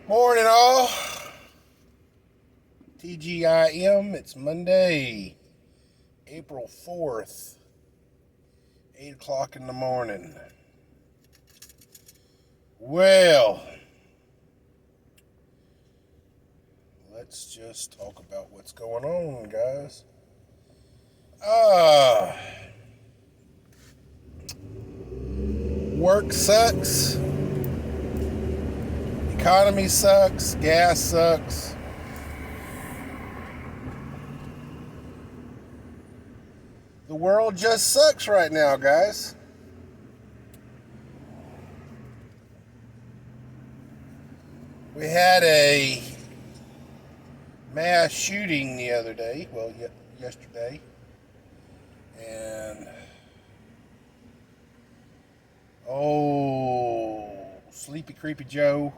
Morning, all. TGIM. It's Monday, April 4th, 8 o'clock in the morning. Well, let's just talk about what's going on, guys. Work sucks. Economy sucks. Gas sucks. The world just sucks right now, guys. We had a mass shooting the other day, yesterday, and Sleepy Creepy Joe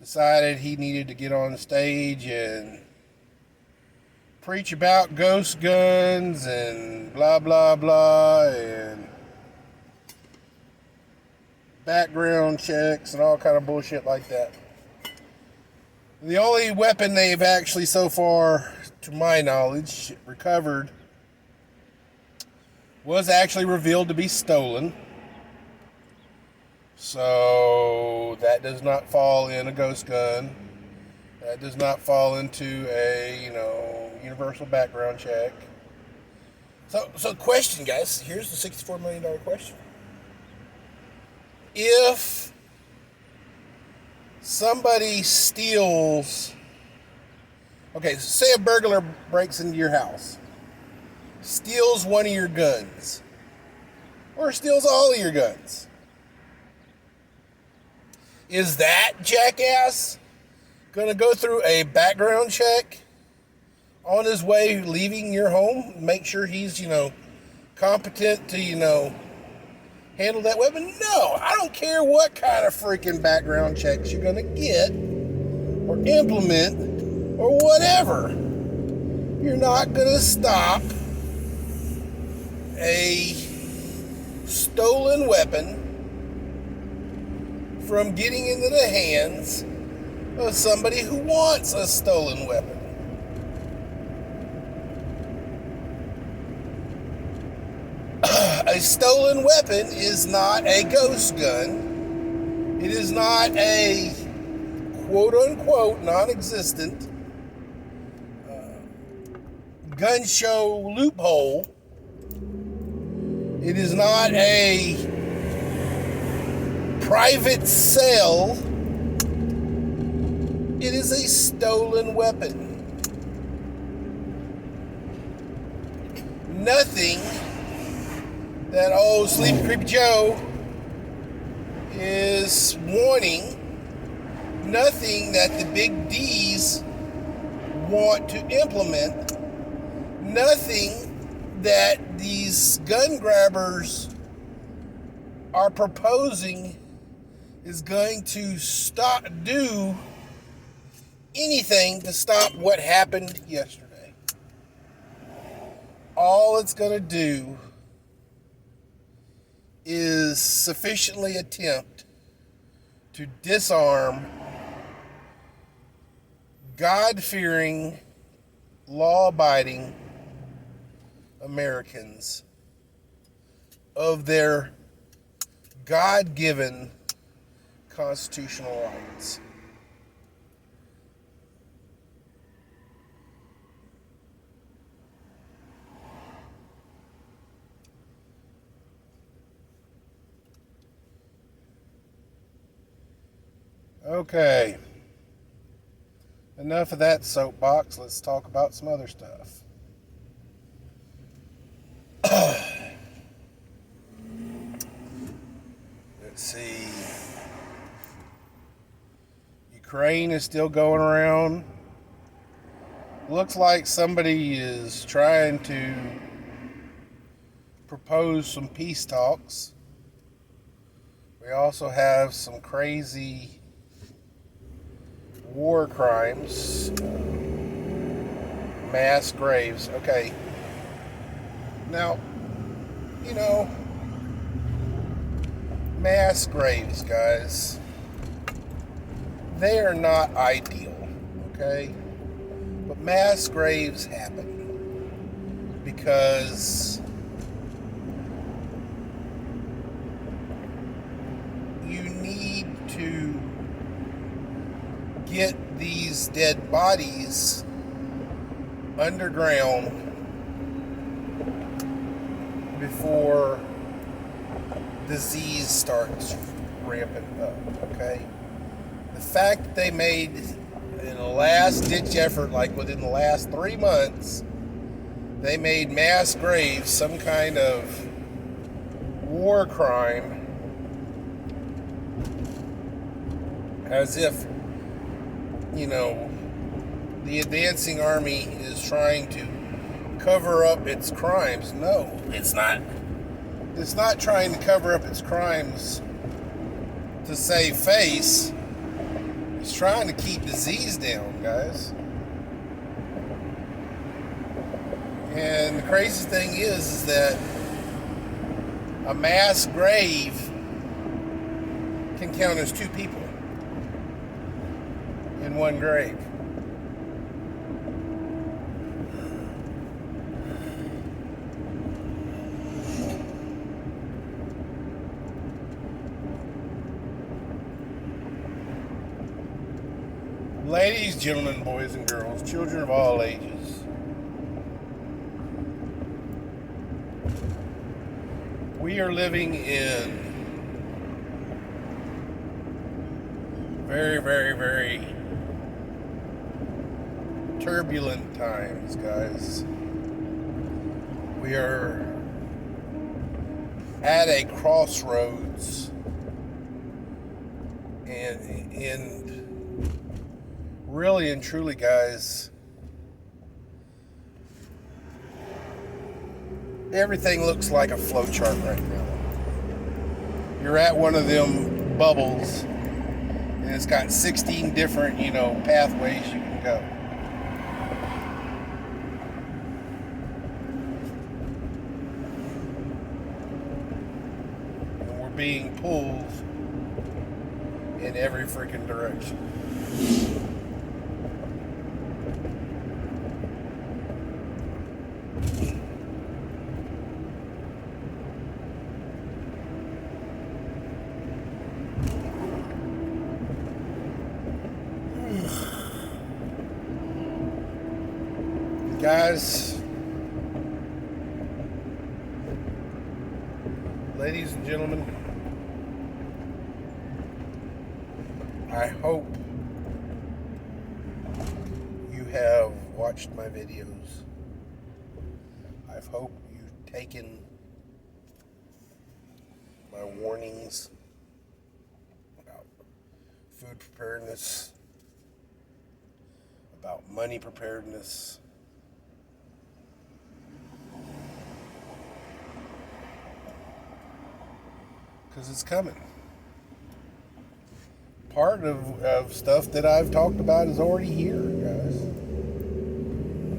decided he needed to get on the stage and preach about ghost guns and blah blah blah and background checks and all kind of bullshit like that. The only weapon they've actually so far, to my knowledge, recovered was actually revealed to be stolen. So that does not fall in a ghost gun. That does not fall into a, universal background check. So question, guys. Here's the $64 million question. If somebody steals... Okay, say a burglar breaks into your house, steals one of your guns, or steals all of your guns. Is that jackass going to go through a background check on his way leaving your home? Make sure he's, competent to, handle that weapon? No, I don't care what kind of freaking background checks you're going to get or implement or whatever. You're not going to stop a stolen weapon from getting into the hands of somebody who wants a stolen weapon. A stolen weapon is not a ghost gun. It is not a quote-unquote non-existent gun show loophole. It is not a private sale. It is a stolen weapon. Nothing that old Sleepy Creepy Joe is wanting, nothing that the big D's want to implement, nothing that these gun grabbers are proposing is going to do anything to stop what happened yesterday. All it's going to do is sufficiently attempt to disarm God-fearing, law-abiding Americans of their God-given constitutional rights. Okay. Enough of that soapbox. Let's talk about some other stuff. Let's see. Ukraine is still going around. Looks like somebody is trying to propose some peace talks. We also have some crazy war crimes, mass graves. Okay. Now, mass graves, guys. they are not ideal, okay? But mass graves happen because you need to get these dead bodies underground before disease starts ramping up, okay? The fact that they made in a last-ditch effort, like within the last 3 months, they made mass graves some kind of war crime, as if, you know, the advancing army is trying to cover up its crimes. No, it's not. It's not trying to cover up its crimes to save face. It's trying to keep disease down, guys. And the crazy thing is that a mass grave can count as 2 people in one grave. Ladies, gentlemen, boys and girls, children of all ages, we are living in very, very, very turbulent times, guys. We are at a crossroads, and really and truly, guys, everything looks like a flowchart right now. You're at one of them bubbles, and it's got 16 different, pathways you can go. And we're being pulled in every freaking direction. Guys, ladies and gentlemen, I hope you have watched my videos. I hope you've taken my warnings about food preparedness, about money preparedness, because it's coming. Part of stuff that I've talked about is already here, guys.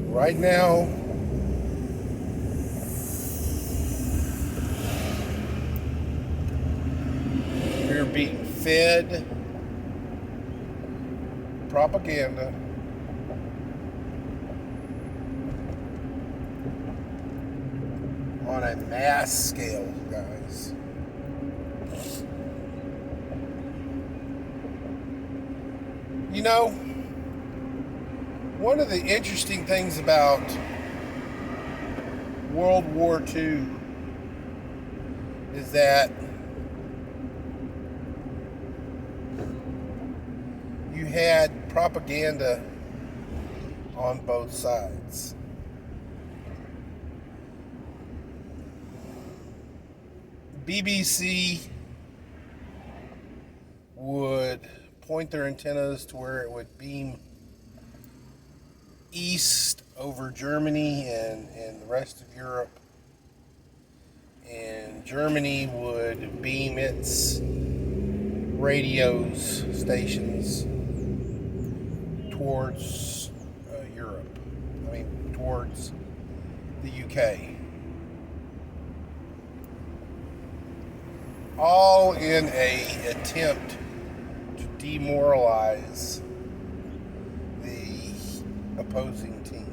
Right now, we're being fed propaganda on a mass scale, guys. You know, one of the interesting things about World War II is that you had propaganda on both sides. BBC would point their antennas to where it would beam east over Germany and the rest of Europe. And Germany would beam its radios, stations, towards Europe. Towards the UK. All in a attempt to demoralize the opposing team.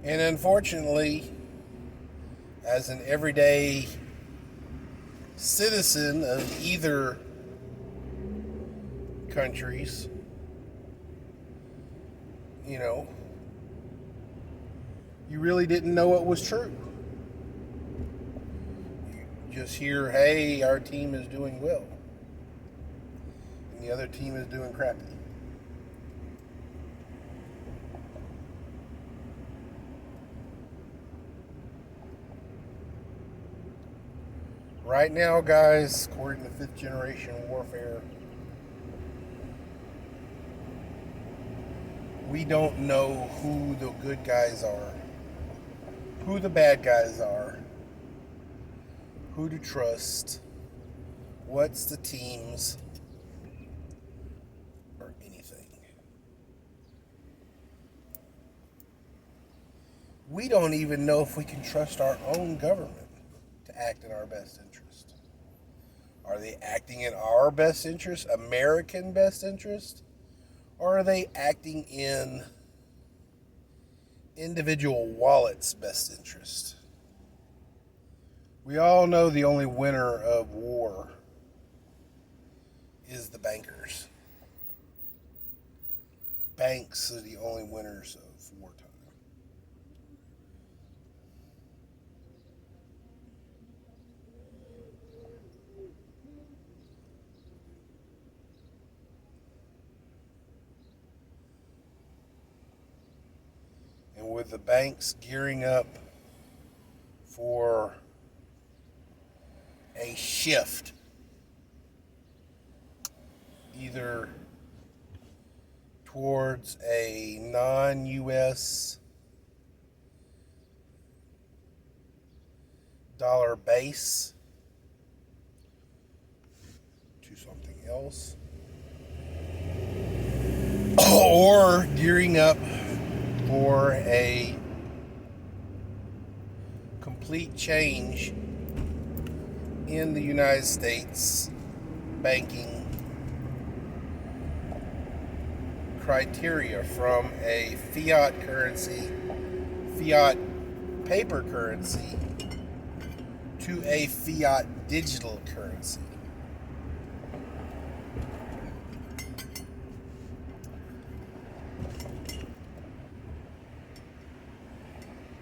And unfortunately, as an everyday citizen of either countries, you really didn't know what was true. You just hear, hey, our team is doing well, and the other team is doing crappy. Right now, guys, according to fifth generation warfare, we don't know who the good guys are, who the bad guys are, who to trust, what's the teams, or anything. We don't even know if we can trust our own government to act in our best interest. Are they acting in our best interest, American best interest? Or are they acting in individual wallets' best interest? We all know the only winner of war is the bankers. Banks are the only winners of wartime. And with the banks gearing up for a shift, either towards a non-US dollar base to something else, or gearing up for a complete change in the United States banking criteria from a fiat currency, fiat paper currency, to a fiat digital currency.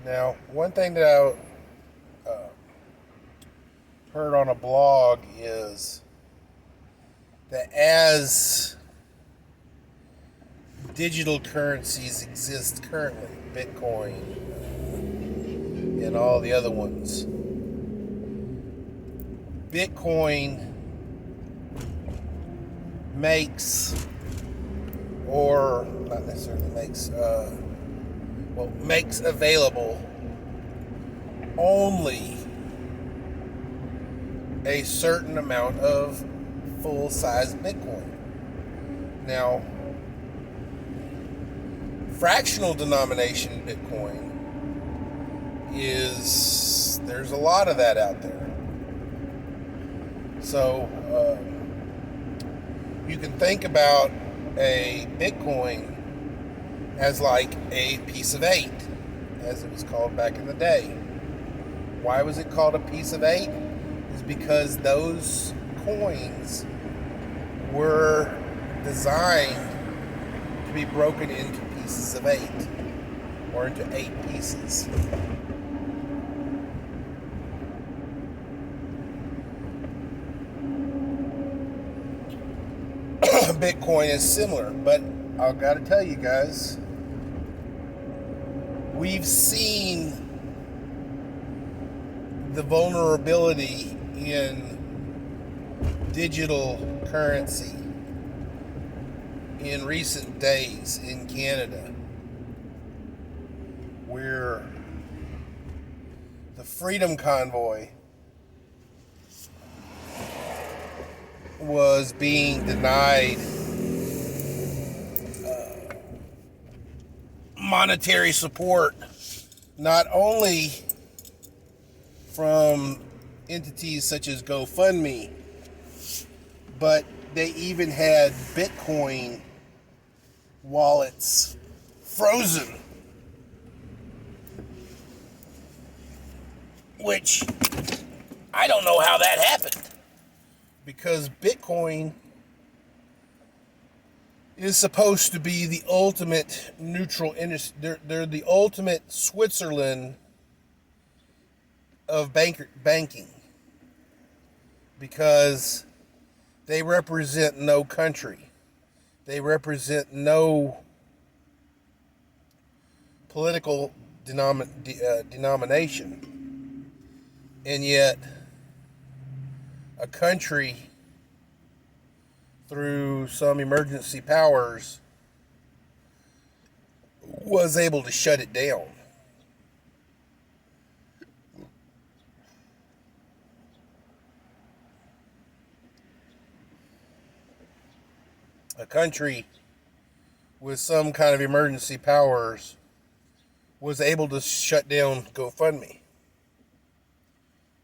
Now, one thing that I heard on a blog is that as digital currencies exist currently, Bitcoin and all the other ones, Bitcoin makes, or not necessarily makes, makes available only a certain amount of full-size Bitcoin. Now, fractional denomination Bitcoin there's a lot of that out there. So, you can think about a Bitcoin as like a piece of 8, as it was called back in the day. Why was it called a piece of 8? It's because those coins were designed to be broken into pieces of 8, or into 8 pieces. Bitcoin is similar, but I've got to tell you guys, we've seen the vulnerability in digital currency in recent days in Canada, where the Freedom Convoy was being denied monetary support, not only from entities such as GoFundMe, but they even had Bitcoin wallets frozen, which I don't know how that happened, because Bitcoin is supposed to be the ultimate neutral industry. They're the ultimate Switzerland of banking, because they represent no country. They represent no political denomination. And yet, a country, through some emergency powers, was able to shut it down. A country with some kind of emergency powers was able to shut down GoFundMe,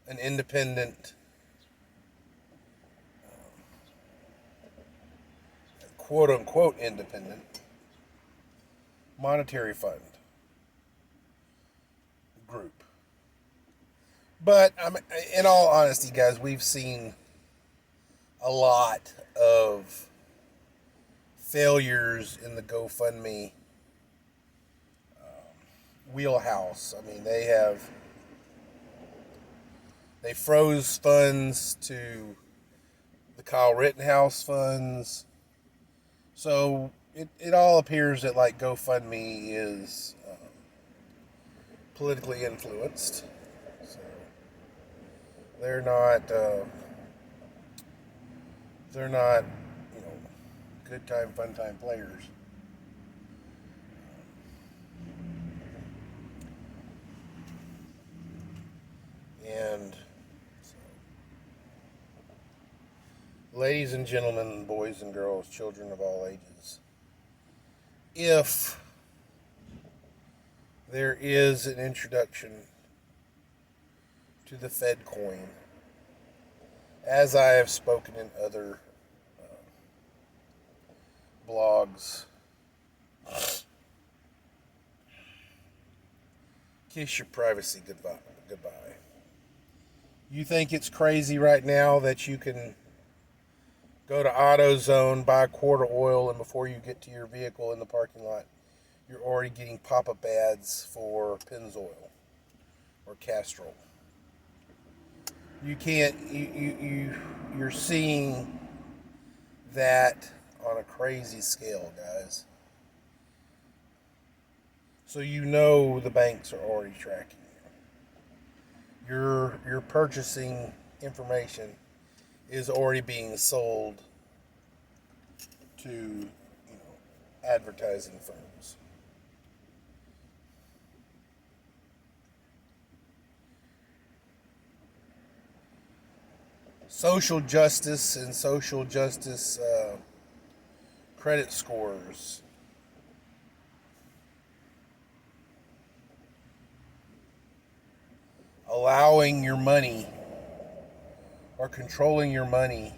an independent, quote unquote independent monetary fund group. But in all honesty, guys, we've seen a lot of failures in the GoFundMe wheelhouse. I mean, they froze funds to the Kyle Rittenhouse funds. So it all appears that like GoFundMe is politically influenced. So they're not good time, fun time players. And so, ladies and gentlemen, boys and girls, children of all ages, if there is an introduction to the Fed coin, as I have spoken in other blogs, kiss your privacy goodbye. You think it's crazy right now that you can go to AutoZone, buy a quart of oil, and before you get to your vehicle in the parking lot, you're already getting pop-up ads for Pennzoil or Castrol. You can't. You're seeing that on a crazy scale, guys. So you know the banks are already tracking you. Your purchasing information is already being sold to advertising firms. Social justice and social justice credit scores. Allowing your money or controlling your money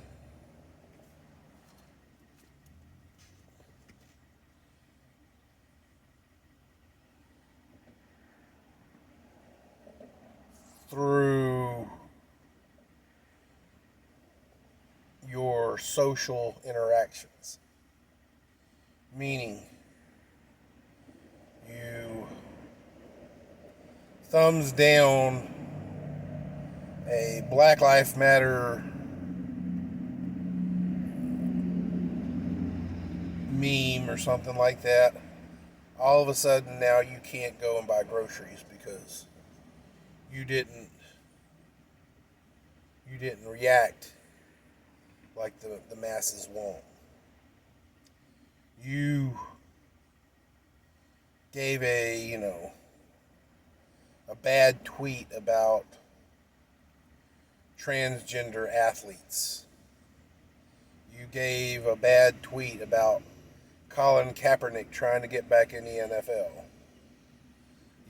through your social interactions. Meaning, you thumbs down a Black Lives Matter meme or something like that, all of a sudden now you can't go and buy groceries because you didn't react like the masses want. You gave a bad tweet about transgender athletes. You gave a bad tweet about Colin Kaepernick trying to get back in the NFL.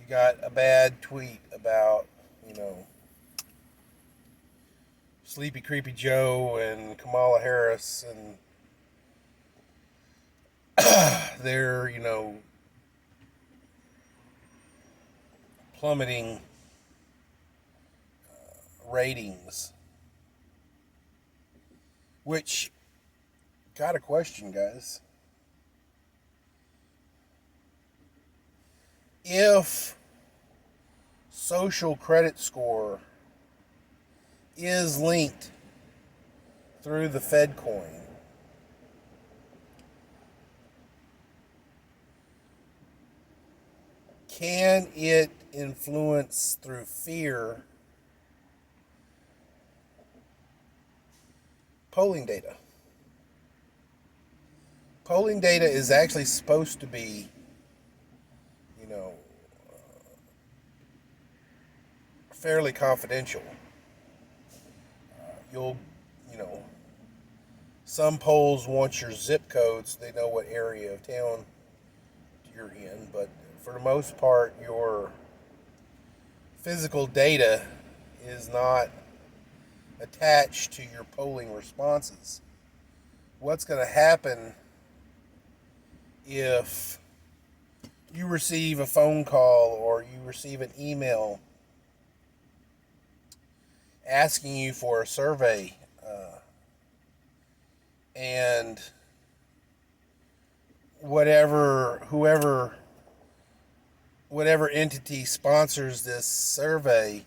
You got a bad tweet about, Sleepy Creepy Joe and Kamala Harris, and they're, plummeting ratings. Which, got a question, guys. If social credit score is linked through the Fed coin, can it influence through fear polling data? Polling data is actually supposed to be, fairly confidential. You'll, you know, some polls want your zip code so they know what area of town you're in, but for the most part, your physical data is not attached to your polling responses. What's going to happen if you receive a phone call or you receive an email asking you for a survey, and whatever entity sponsors this survey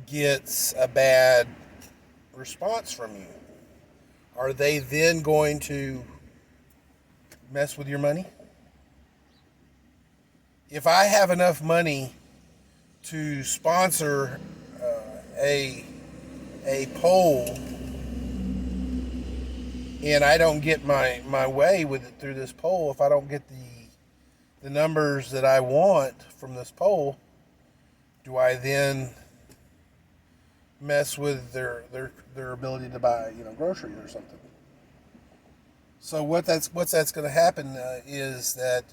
gets a bad response from you? Are they then going to mess with your money? If I have enough money to sponsor a poll and I don't get my way with it through this poll, if I don't get the numbers that I want from this poll, do I then mess with their ability to buy groceries or something? So what's going to happen is that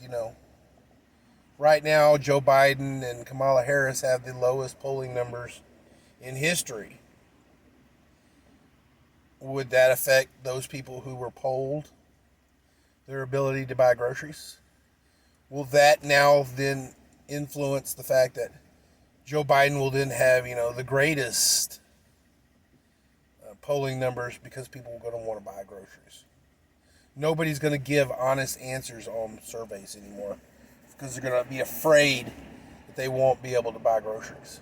right now Joe Biden and Kamala Harris have the lowest polling numbers in history. Would that affect those people who were polled, their ability to buy groceries? Will that now then influence the fact that Joe Biden will then have, the greatest polling numbers because people are going to want to buy groceries? Nobody's going to give honest answers on surveys anymore because they're going to be afraid that they won't be able to buy groceries.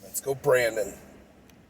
Let's go, Brandon.